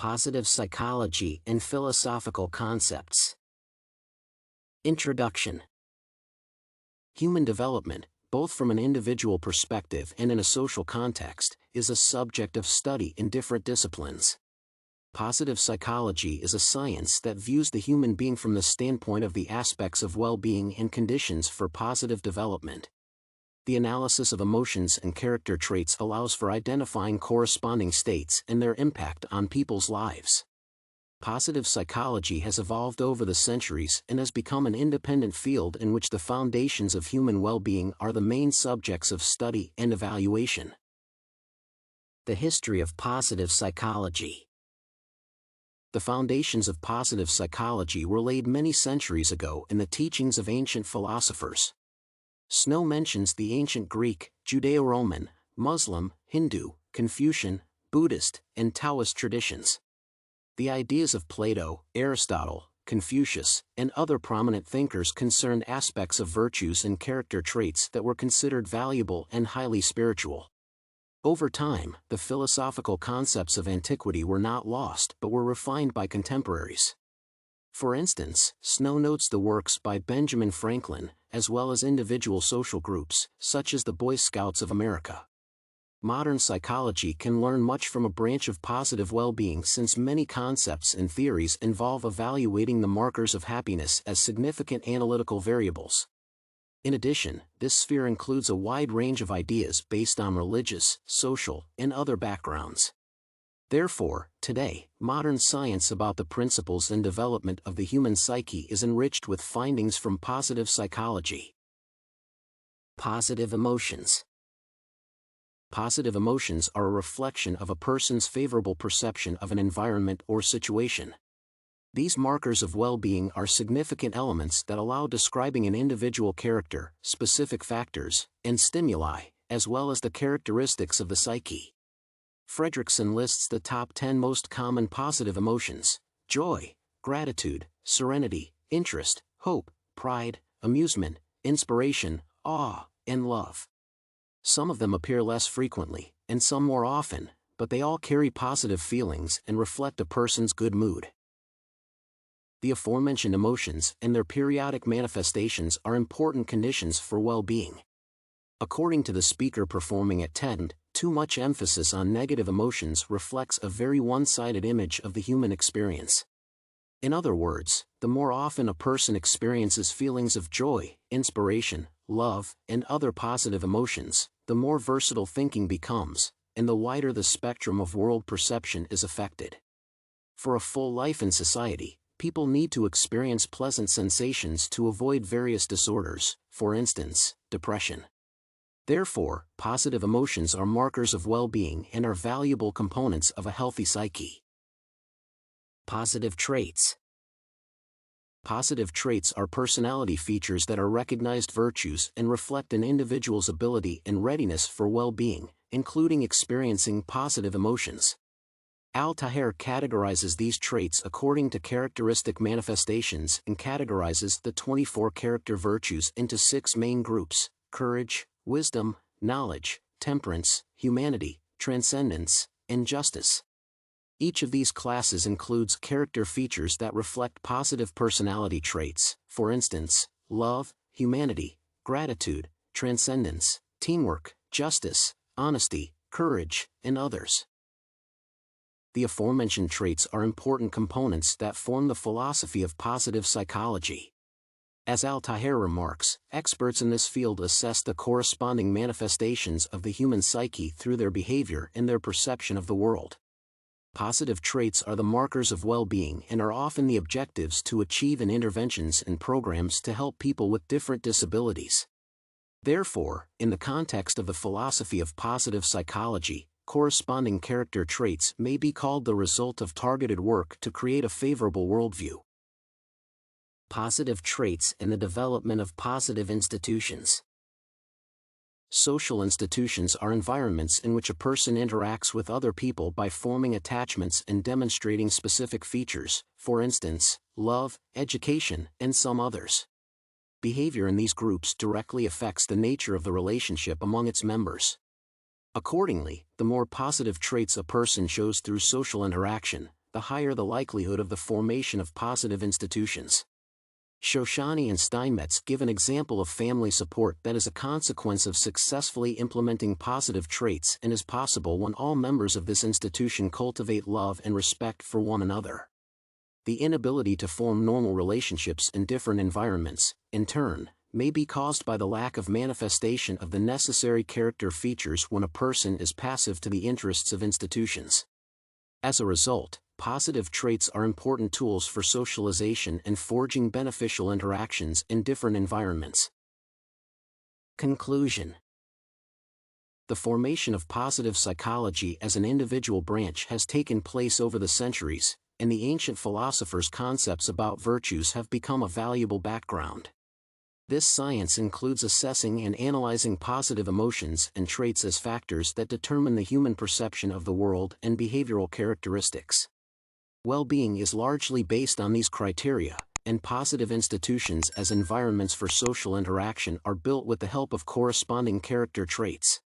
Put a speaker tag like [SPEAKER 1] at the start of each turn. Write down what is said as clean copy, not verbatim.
[SPEAKER 1] Positive psychology and philosophical concepts. Introduction. Human development, both from an individual perspective and in a social context, is a subject of study in different disciplines. Positive psychology is a science that views the human being from the standpoint of the aspects of well-being and conditions for positive development. The analysis of emotions and character traits allows for identifying corresponding states and their impact on people's lives. Positive psychology has evolved over the centuries and has become an independent field in which the foundations of human well-being are the main subjects of study and evaluation. The history of positive psychology. The foundations of positive psychology were laid many centuries ago in the teachings of ancient philosophers. Snow mentions the ancient Greek, Judeo-Roman, Muslim, Hindu, Confucian, Buddhist, and Taoist traditions. The ideas of Plato, Aristotle, Confucius, and other prominent thinkers concerned aspects of virtues and character traits that were considered valuable and highly spiritual. Over time, the philosophical concepts of antiquity were not lost but were refined by contemporaries. For instance, Snow notes the works by Benjamin Franklin, as well as individual social groups, such as the Boy Scouts of America. Modern psychology can learn much from a branch of positive well-being since many concepts and theories involve evaluating the markers of happiness as significant analytical variables. In addition, this sphere includes a wide range of ideas based on religious, social, and other backgrounds. Therefore, today, modern science about the principles and development of the human psyche is enriched with findings from positive psychology. Positive emotions. Positive emotions are a reflection of a person's favorable perception of an environment or situation. These markers of well-being are significant elements that allow describing an individual character, specific factors, and stimuli, as well as the characteristics of the psyche. Fredrickson lists the top 10 most common positive emotions: joy, gratitude, serenity, interest, hope, pride, amusement, inspiration, awe, and love. Some of them appear less frequently, and some more often, but they all carry positive feelings and reflect a person's good mood. The aforementioned emotions and their periodic manifestations are important conditions for well-being. According to the speaker performing at TED, too much emphasis on negative emotions reflects a very one-sided image of the human experience. In other words, the more often a person experiences feelings of joy, inspiration, love, and other positive emotions, the more versatile thinking becomes, and the wider the spectrum of world perception is affected. For a full life in society, people need to experience pleasant sensations to avoid various disorders, for instance, depression. Therefore, positive emotions are markers of well-being and are valuable components of a healthy psyche. Positive traits. Positive traits are personality features that are recognized virtues and reflect an individual's ability and readiness for well-being, including experiencing positive emotions. Taher categorizes these traits according to characteristic manifestations and categorizes the 24 character virtues into 6 main groups: courage, wisdom, knowledge, temperance, humanity, transcendence, and justice. Each of these classes includes character features that reflect positive personality traits, for instance, love, humanity, gratitude, transcendence, teamwork, justice, honesty, courage, and others. The aforementioned traits are important components that form the philosophy of positive psychology. As Taher remarks, experts in this field assess the corresponding manifestations of the human psyche through their behavior and their perception of the world. Positive traits are the markers of well-being and are often the objectives to achieve in interventions and programs to help people with different disabilities. Therefore, in the context of the philosophy of positive psychology, corresponding character traits may be called the result of targeted work to create a favorable worldview. Positive traits and the development of positive institutions. Social institutions are environments in which a person interacts with other people by forming attachments and demonstrating specific features, for instance, love, education, and some others. Behavior in these groups directly affects the nature of the relationship among its members. Accordingly, the more positive traits a person shows through social interaction, the higher the likelihood of the formation of positive institutions. Shoshani and Steinmetz give an example of family support that is a consequence of successfully implementing positive traits and is possible when all members of this institution cultivate love and respect for one another. The inability to form normal relationships in different environments, in turn, may be caused by the lack of manifestation of the necessary character features when a person is passive to the interests of institutions. As a result, positive traits are important tools for socialization and forging beneficial interactions in different environments. Conclusion. The formation of positive psychology as an individual branch has taken place over the centuries, and the ancient philosophers' concepts about virtues have become a valuable background. This science includes assessing and analyzing positive emotions and traits as factors that determine the human perception of the world and behavioral characteristics. Well-being is largely based on these criteria, and positive institutions as environments for social interaction are built with the help of corresponding character traits.